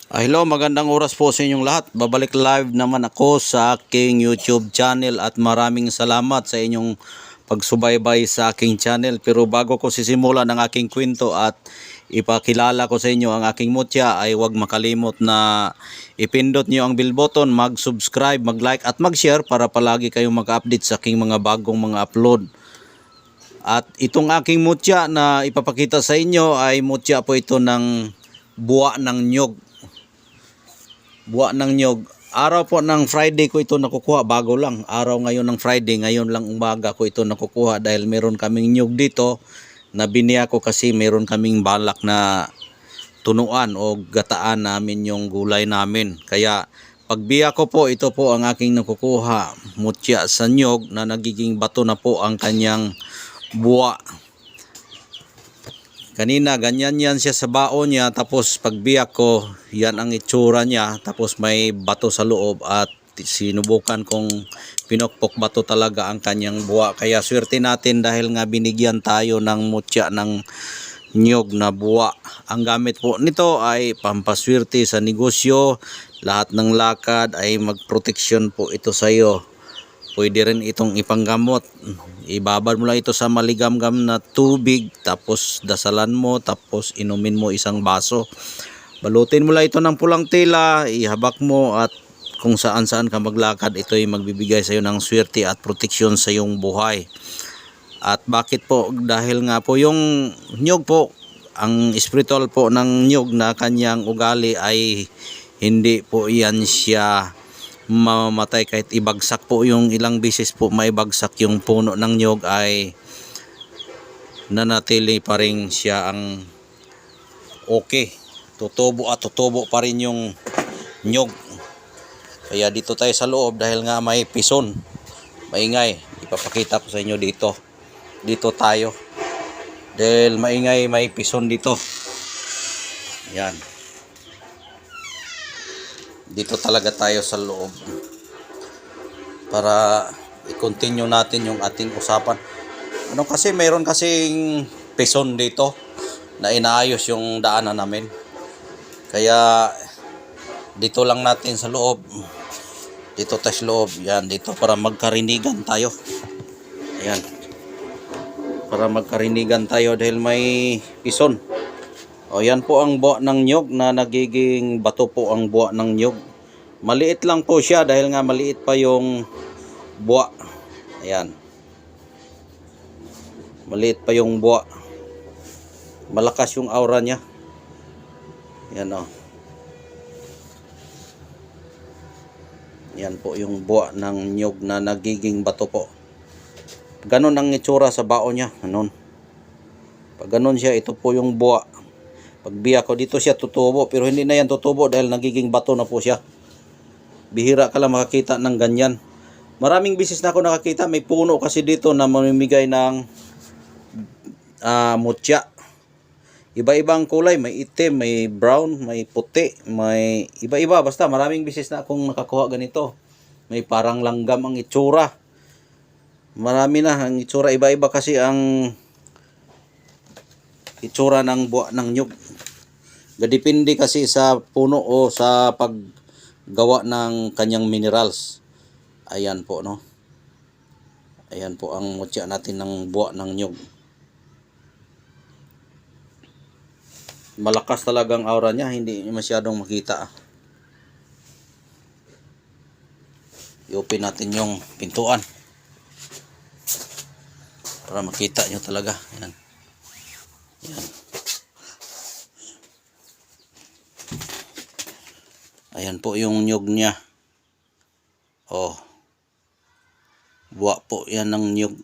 Hello, magandang oras po sa inyong lahat. Babalik live naman ako sa aking YouTube channel at maraming salamat sa inyong pagsubaybay sa aking channel. Pero bago ko sisimulan ang aking kwento at ipakilala ko sa inyo ang aking mutya, ay huwag makalimot na ipindot nyo ang bell button, mag-subscribe, mag-like at mag-share para palagi kayong mag-update sa aking mga bagong mga upload. At itong aking mutya na ipapakita sa inyo ay mutya po ito ng buwa ng nyog. Buwa ng nyog. Araw po ng Friday ko ito nakukuha. Bago lang. Araw ngayon ng Friday. Ngayon lang umaga ko ito nakukuha. Dahil meron kaming nyog dito. Na biniya ko kasi meron kaming balak na tunuan o gataan namin yung gulay namin. Kaya pagbiya ko po, ito po ang aking nakukuha. Mutya sa nyog na nagiging bato na po ang kanyang buwa. Kanina ganyan yan siya sa baon niya, tapos pagbiyak ko, yan ang itsura niya, tapos may bato sa loob at sinubukan kong pinokpok bato talaga ang kanyang buwa. Kaya swerte natin dahil nga binigyan tayo ng mutya ng nyog na buwa. Ang gamit po nito ay pampaswerte sa negosyo, lahat ng lakad ay magproteksyon po ito sa iyo. Pwede rin itong ipanggamot. Ibabad mo lang ito sa maligamgam na tubig, tapos dasalan mo, tapos inumin mo isang baso. Balutin mo lang ito ng pulang tela, ihabak mo, at kung saan saan ka maglakad, ito ay magbibigay sa iyo ng swerte at proteksyon sa iyong buhay. At bakit po? Dahil nga po yung nyog po, ang spiritual po ng nyog na kanyang ugali ay hindi po yan siya mamamatay kahit ibagsak po yung ilang bisis po maibagsak yung puno ng nyog, ay nanatili pa rin siya ang okay. Tutubo at tutubo pa rin yung nyog. Kaya dito tayo sa loob dahil nga may pison. Maingay. Ipapakita ko sa inyo dito. Dito tayo. Dahil maingay, may pison dito. Yan. Dito talaga tayo sa loob para i-continue natin yung ating usapan. Kasi mayroon kasing pison dito na inaayos yung daanan namin. Kaya dito lang natin sa loob. Dito tayo sa loob. Yan, dito para magkarinigan tayo. Ayan. Para magkarinigan tayo dahil may pison. O, yan po ang buwa ng nyog na nagiging bato po ang buwa ng nyog. Maliit lang po siya dahil nga maliit pa yung buwa. Ayan. Maliit pa yung buwa. Malakas yung aura niya. Yan o. Yan po yung buwa ng nyog na nagiging bato po. Ganon ang itsura sa baon niya. Ganon. Pag ganon siya, ito po yung buwa. Pagbiya ko dito siya tutubo, pero hindi na yan tutubo dahil nagiging bato na po siya. Bihira ka lang makakita ng ganyan. Maraming bisis na ako nakakita. May puno kasi dito na mamimigay ng mutya. Iba-ibang kulay. May itim, may brown, may puti, may iba-iba. Basta maraming bisis na akong nakakuha ganito. May parang langgam ang itsura. Marami na ang itsura. Iba-iba kasi ang itsura ng buwa ng nyug. Depende kasi sa puno o sa paggawa ng kanyang minerals. Ayan po, no. Ayan po ang mutya natin ng buwa ng nyug. Malakas talagang aura niya, hindi masyadong makita. I-open natin yung pintuan para makita nyo talaga. Ayan. Ayan. Ayan po yung nyog niya. Oh. Buwa po yan ng nyog.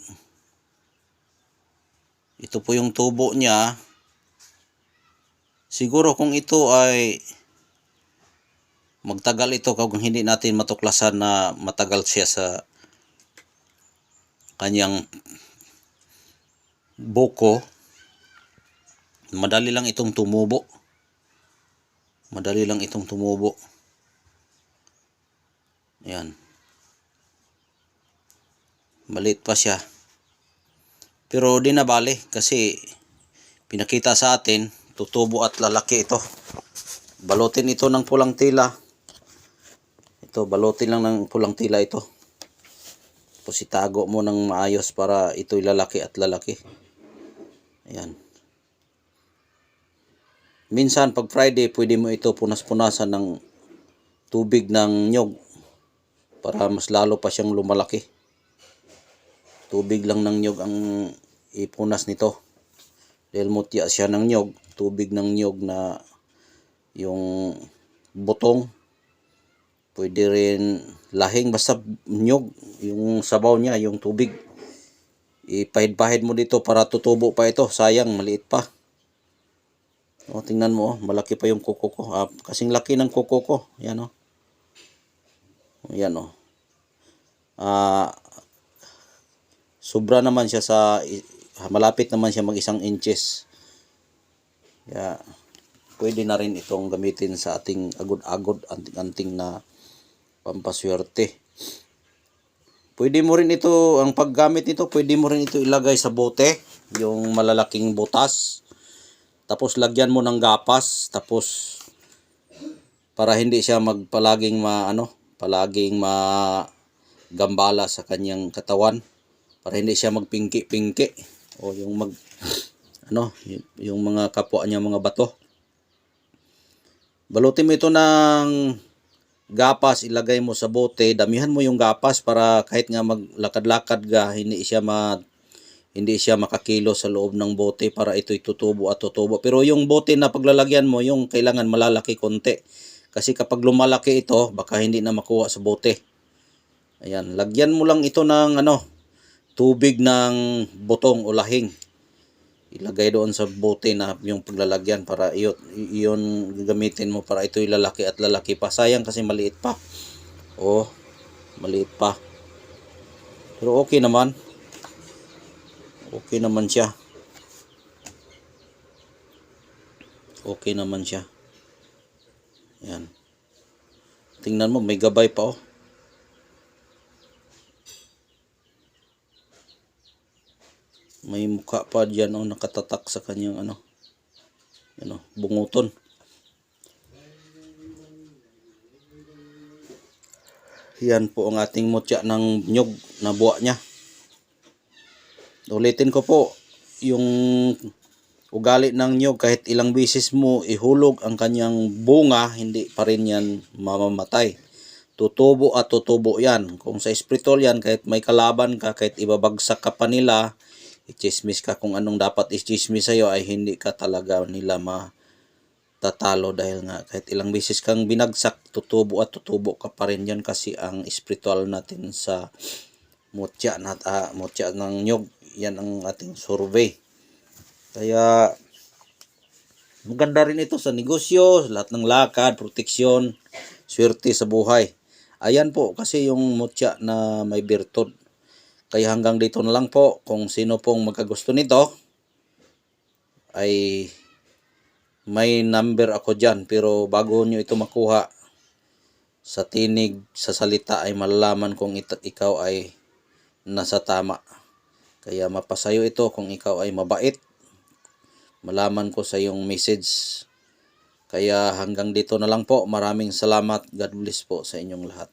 Ito po yung tubo niya. Siguro kung ito ay magtagal ito, kung hindi natin matuklasan na matagal siya sa kanyang buko, madali lang itong tumubo. Madali lang itong tumubo. Ayan. Maliit pa siya. Pero di na bale kasi pinakita sa atin tutubo at lalaki ito. Balutin ito ng pulang tela. Ito, balutin lang ng pulang tela ito. Tapos itago mo ng maayos para ito'y lalaki at lalaki. Ayan. Minsan pag Friday, pwede mo ito punas-punasan ng tubig ng nyog para mas lalo pa siyang lumalaki. Tubig lang ng nyog ang ipunas nito. Dahil mutya siya ng nyog, tubig ng nyog na yung butong. Pwede rin lahing, basta nyog, yung sabaw niya, yung tubig. Ipahid-pahid mo dito para tutubo pa ito. Sayang, maliit pa. O, tingnan mo, malaki pa yung kuko ko. Kasing laki ng kuko ko. Yan o. Yan o. Sobra naman siya malapit naman siya mag 1 inches. Kaya, pwede na rin itong gamitin sa ating agod-agod, anting-anting na pampaswerte. Pwede mo rin ito, ang paggamit nito, pwede mo rin ito ilagay sa bote, yung malalaking butas. Tapos lagyan mo ng gapas, tapos para hindi siya palaging magambala sa kanyang katawan, para hindi siya magpingki-pingki o yung yung mga kapwa niya mga bato. Balutin mo ito ng gapas, ilagay mo sa bote, damihan mo yung gapas para kahit nga maglakad-lakad ka, hindi siya makakilo sa loob ng bote para ito'y tutubo at tutubo. Pero yung bote na paglalagyan mo, yung kailangan malalaki konti. Kasi kapag lumalaki ito, baka hindi na makuha sa bote. Ayan, lagyan mo lang ito ng tubig ng butong o lahing. Ilagay doon sa bote na yung paglalagyan para iyon gagamitin mo para ito'y lalaki at lalaki pa. Sayang kasi maliit pa. Oh, maliit pa. Pero okay naman. Okay naman siya. Okay naman siya. Yan. Tingnan mo, may gabay pa oh. May mukha pa diyan oh, nakatatak sa kanyang bunguton. Yan po ang ating mutya ng nyog na buwa niya. Ulitin ko po, yung ugali ng nyog, kahit ilang beses mo ihulog ang kanyang bunga, hindi pa rin yan mamamatay. Tutubo at tutubo yan. Kung sa espritol yan, kahit may kalaban ka, kahit ibabagsak ka pa nila, i-chismis ka kung anong dapat i-chismis sa'yo, ay hindi ka talaga nila matatalo dahil nga kahit ilang beses kang binagsak, tutubo at tutubo ka pa rin yan kasi ang espiritual natin sa mutya ng nyog, yan ang ating survey. Kaya maganda rin ito sa negosyo, lahat ng lakad, proteksyon, swerte sa buhay. Ayan po kasi yung mutya na may birtud. Kaya hanggang dito na lang po. Kung sino pong magkagusto nito, ay may number ako dyan. Pero bago nyo ito makuha, sa tinig, sa salita ay malalaman kung ikaw ay nasa tama. Kaya mapasayo ito kung ikaw ay mabait. Malaman ko sa iyong message. Kaya hanggang dito na lang po. Maraming salamat. God bless po sa inyong lahat.